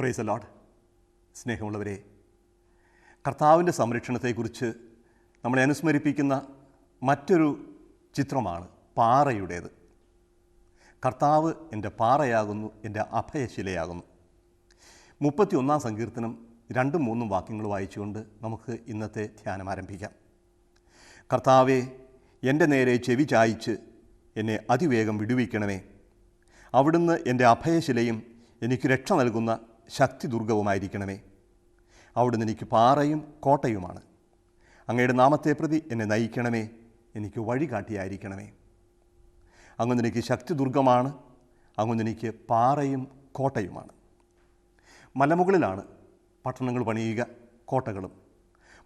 Praise the Lord. സ്നേഹമുള്ളവരെ, കർത്താവിൻ്റെ സംരക്ഷണത്തെക്കുറിച്ച് നമ്മളെ അനുസ്മരിപ്പിക്കുന്ന മറ്റൊരു ചിത്രമാണ് പാറയുടേത്. കർത്താവ് എൻ്റെ പാറയാകുന്നു, എൻ്റെ അഭയശിലയാകുന്നു. 31 സങ്കീർത്തനം 2-3 വാക്യങ്ങൾ വായിച്ചുകൊണ്ട് നമുക്ക് ഇന്നത്തെ ധ്യാനം ആരംഭിക്കാം. കർത്താവെ, എൻ്റെ നേരെ ചെവി ചായിച്ച് എന്നെ അതിവേഗം വിടുവിക്കണമേ. അവിടുന്ന് എൻ്റെ അഭയശിലയും എനിക്ക് രക്ഷ നൽകുന്ന ശക്തിദുർഗവുമായിരിക്കണമേ. അവിടുന്ന് എനിക്ക് പാറയും കോട്ടയുമാണ്. അങ്ങയുടെ നാമത്തെ പ്രതി എന്നെ നയിക്കണമേ. എനിക്ക് വഴികാട്ടിയായിരിക്കണമേ. അങ്ങ് എനിക്ക് ശക്തിദുർഗമാണ്. അങ്ങ് എനിക്ക് പാറയും കോട്ടയുമാണ്. മലമുകളിലാണ് പട്ടണങ്ങൾ പണിയുക, കോട്ടകളും.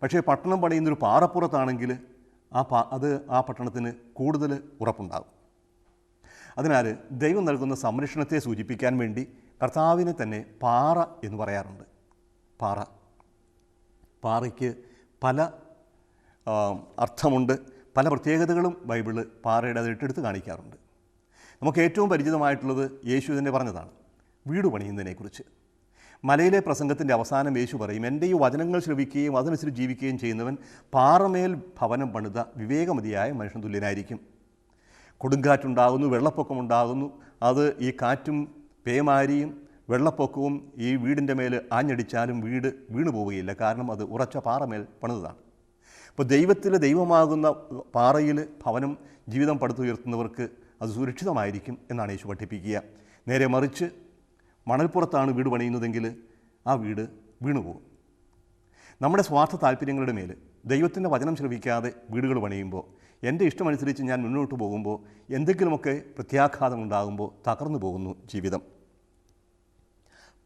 പക്ഷേ പട്ടണം പണിയുന്നൊരു പാറപ്പുറത്താണെങ്കിൽ ആ പട്ടണത്തിന് കൂടുതൽ ഉറപ്പുണ്ടാകും. അതിനാൽ ദൈവം നൽകുന്ന സംരക്ഷണത്തെ സൂചിപ്പിക്കാൻ വേണ്ടി കർത്താവിനെ തന്നെ പാറ എന്ന് പറയാറുണ്ട്. പാറയ്ക്ക് പല അർത്ഥമുണ്ട്, പല പ്രത്യേകതകളും ബൈബിള് പാറയുടെ അത് ഇട്ടെടുത്ത് കാണിക്കാറുണ്ട്. നമുക്ക് ഏറ്റവും പരിചിതമായിട്ടുള്ളത് യേശു തന്നെ പറഞ്ഞതാണ്, വീട് പണിയുന്നതിനെക്കുറിച്ച്. മലയിലെ പ്രസംഗത്തിൻ്റെ അവസാനം യേശു പറയും, എൻ്റെ ഈ വചനങ്ങൾ ശ്രവിക്കുകയും അതനുസരിച്ച് ജീവിക്കുകയും ചെയ്യുന്നവൻ പാറമേൽ ഭവനം പണിത വിവേകമതിയായ മനുഷ്യൻ തുല്യനായിരിക്കും. കൊടുങ്കാറ്റുണ്ടാകുന്നു, വെള്ളപ്പൊക്കമുണ്ടാകുന്നു. അത് ഈ കാറ്റും പേമാരിയും വെള്ളപ്പൊക്കവും ഈ വീടിൻ്റെ മേൽ ആഞ്ഞടിച്ചാലും വീട് വീണു പോവുകയില്ല. കാരണം അത് ഉറച്ച പാറമേൽ പണിതാണ്. അപ്പോൾ ദൈവമാകുന്ന പാറയിൽ ഭവനം ജീവിതം പടുത്തുയർത്തുന്നവർക്ക് അത് സുരക്ഷിതമായിരിക്കും എന്നാണ് യേശു പഠിപ്പിക്കുക. നേരെ മറിച്ച് മണൽപ്പുറത്താണ് വീട് പണിയുന്നതെങ്കിൽ ആ വീട് വീണുപോകും. നമ്മുടെ സ്വാർത്ഥ താല്പര്യങ്ങളുടെ മേൽ ദൈവത്തിൻ്റെ വചനം ശ്രവിക്കാതെ വീടുകൾ പണിയുമ്പോൾ, എൻ്റെ ഇഷ്ടമനുസരിച്ച് ഞാൻ മുന്നോട്ട് പോകുമ്പോൾ എന്തെങ്കിലുമൊക്കെ പ്രത്യാഘാതം ഉണ്ടാകുമ്പോൾ തകർന്നു പോകുന്നു ജീവിതം.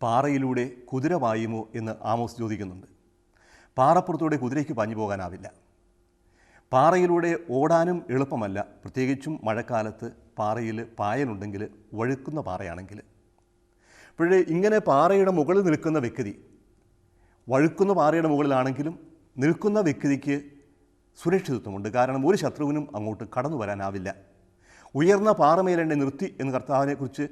പാറയിലൂടെ കുതിര പായുമോ എന്ന് ആമോസ് ചോദിക്കുന്നുണ്ട്. പാറപ്പുറത്തൂടെ കുതിരയ്ക്ക് പാഞ്ഞു പോകാനാവില്ല. പാറയിലൂടെ ഓടാനും എളുപ്പമല്ല, പ്രത്യേകിച്ചും മഴക്കാലത്ത് പാറയിൽ പായലുണ്ടെങ്കിൽ, വഴുക്കുന്ന പാറയാണെങ്കിൽ. അപ്പോഴേ ഇങ്ങനെ പാറയുടെ മുകളിൽ നിൽക്കുന്ന വ്യക്തി, വഴുക്കുന്ന പാറയുടെ മുകളിലാണെങ്കിലും നിൽക്കുന്ന വ്യക്തിക്ക് സുരക്ഷിതത്വമുണ്ട്. കാരണം ഒരു ശത്രുവിനും അങ്ങോട്ട് കടന്നു വരാനാവില്ല. ഉയർന്ന പാറമേൽ എന്നെ നിർത്തി എന്ന് കർത്താവിനെക്കുറിച്ച്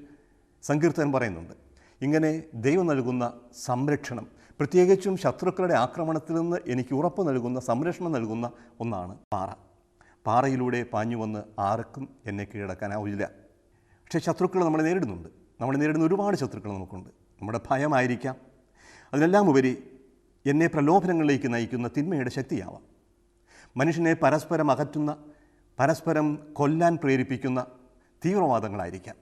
സങ്കീർത്തനം പറയുന്നുണ്ട്. ഇങ്ങനെ ദൈവം നൽകുന്ന സംരക്ഷണം, പ്രത്യേകിച്ചും ശത്രുക്കളുടെ ആക്രമണത്തിൽ നിന്ന് എനിക്ക് ഉറപ്പ് നൽകുന്ന, സംരക്ഷണം നൽകുന്ന ഒന്നാണ് പാറ. പാറയിലൂടെ പാഞ്ഞു വന്ന് ആർക്കും എന്നെ കീഴടക്കാനാവില്ല. പക്ഷേ ശത്രുക്കൾ നമ്മളെ നേരിടുന്നുണ്ട്. നമ്മളെ നേരിടുന്ന ഒരുപാട് ശത്രുക്കൾ നമുക്കുണ്ട്. നമ്മുടെ ഭയമായിരിക്കാം. അതിനെല്ലാം ഉപരി എന്നെ പ്രലോഭനങ്ങളിലേക്ക് നയിക്കുന്ന തിന്മയുടെ ശക്തിയാവാം. മനുഷ്യനെ പരസ്പരം അകറ്റുന്ന, പരസ്പരം കൊല്ലാൻ പ്രേരിപ്പിക്കുന്ന തീവ്രവാദങ്ങളായിരിക്കാം.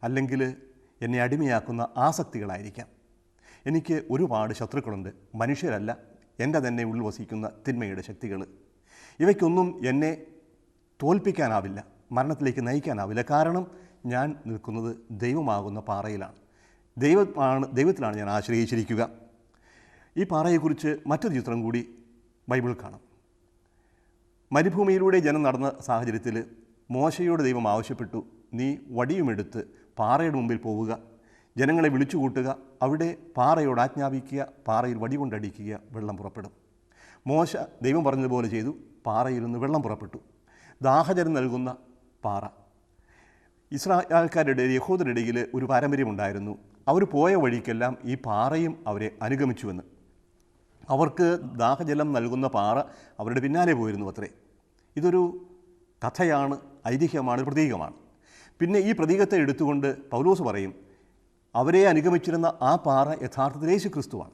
അല്ലെങ്കിൽ എന്നെ അടിമയാക്കുന്ന ആസക്തികളായിരിക്കാം. എനിക്ക് ഒരുപാട് ശത്രുക്കളുണ്ട്. മനുഷ്യരല്ല, എൻ്റെ തന്നെ ഉള്ളിൽ വസിക്കുന്ന തിന്മയുടെ ശക്തികൾ. ഇവയ്ക്കൊന്നും എന്നെ തോൽപ്പിക്കാനാവില്ല, മരണത്തിലേക്ക് നയിക്കാനാവില്ല. കാരണം ഞാൻ നിൽക്കുന്നത് ദൈവമാകുന്ന പാറയിലാണ്. ദൈവത്തിലാണ് ഞാൻ ആശ്രയിച്ചിരിക്കുക. ഈ പാറയെക്കുറിച്ച് മറ്റൊരു ചിത്രം കൂടി ബൈബിളിൽ കാണാം. മരുഭൂമിയിലൂടെ ജനം നടന്ന സാഹചര്യത്തിൽ മോശയോട് ദൈവം ആവശ്യപ്പെട്ടു, നീ വടിയുമെടുത്ത് പാറയുടെ മുമ്പിൽ പോവുക, ജനങ്ങളെ വിളിച്ചു കൂട്ടുക, അവിടെ പാറയോട് ആജ്ഞാപിക്കുക, പാറയിൽ വടി കൊണ്ടടിക്കുക, വെള്ളം പുറപ്പെടും. മോശ ദൈവം പറഞ്ഞതുപോലെ ചെയ്തു. പാറയിൽ നിന്ന് വെള്ളം പുറപ്പെട്ടു. ദാഹജലം നൽകുന്ന പാറ. ഇസ്രായേൽക്കാരുടെ, യഹൂദരുടെ ഇടയിൽ ഒരു പാരമ്പര്യമുണ്ടായിരുന്നു. അവർ പോയ വഴിക്കെല്ലാം ഈ പാറയും അവരെ അനുഗമിച്ചുവെന്ന്. അവർക്ക് ദാഹജലം നൽകുന്ന പാറ അവരുടെ പിന്നാലെ പോയിരുന്നു അത്രേ. ഇതൊരു കഥയാണ്, ഐതിഹ്യമാണ്, പ്രതീകമാണ്. പിന്നെ ഈ പ്രതീകത്തെ എടുത്തുകൊണ്ട് പൗലോസ് പറയും, അവരെ അനുഗമിച്ചിരുന്ന ആ പാറ യഥാർത്ഥത്തിൽ യേശുക്രിസ്തുവാണ്.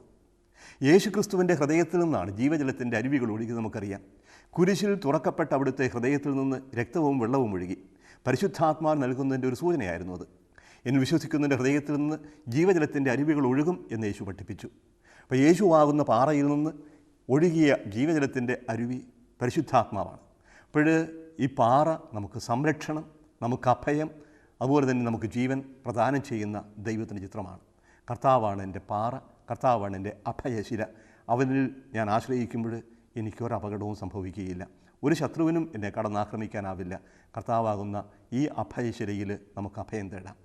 യേശുക്രിസ്തുവിൻ്റെ ഹൃദയത്തിൽ നിന്നാണ് ജീവജലത്തിൻ്റെ അരുവികൾ ഒഴുകിയത് നമുക്കറിയാം. കുരിശിൽ തുറക്കപ്പെട്ട അവിടുത്തെ ഹൃദയത്തിൽ നിന്ന് രക്തവും വെള്ളവും ഒഴുകി. പരിശുദ്ധാത്മാവ് നൽകുന്നതിൻ്റെ ഒരു സൂചനയായിരുന്നു അത്. എന്ന് വിശ്വസിക്കുന്നതിൻ്റെ ഹൃദയത്തിൽ നിന്ന് ജീവജലത്തിൻ്റെ അരുവികൾ ഒഴുകും എന്ന് യേശു പഠിപ്പിച്ചു. അപ്പോൾ യേശുവാകുന്ന പാറയിൽ നിന്ന് ഒഴുകിയ ജീവജലത്തിൻ്റെ അരുവി പരിശുദ്ധാത്മാവാണ്. അപ്പോൾ ഈ പാറ നമുക്ക് സംരക്ഷണം, നമുക്ക് അഭയം, അതുപോലെ തന്നെ നമുക്ക് ജീവൻ പ്രദാനം ചെയ്യുന്ന ദൈവത്തിൻ്റെ ചിത്രമാണ്. കർത്താവാണ് എൻ്റെ പാറ, കർത്താവാണ് എൻ്റെ അഭയശില. അവനിൽ ഞാൻ ആശ്രയിക്കുമ്പോൾ എനിക്കൊരപകടവും സംഭവിക്കുകയില്ല. ഒരു ശത്രുവിനും എന്നെ കടന്നാക്രമിക്കാനാവില്ല. കർത്താവാകുന്ന ഈ അഭയശിലയിൽ നമുക്ക് അഭയം തേടാം.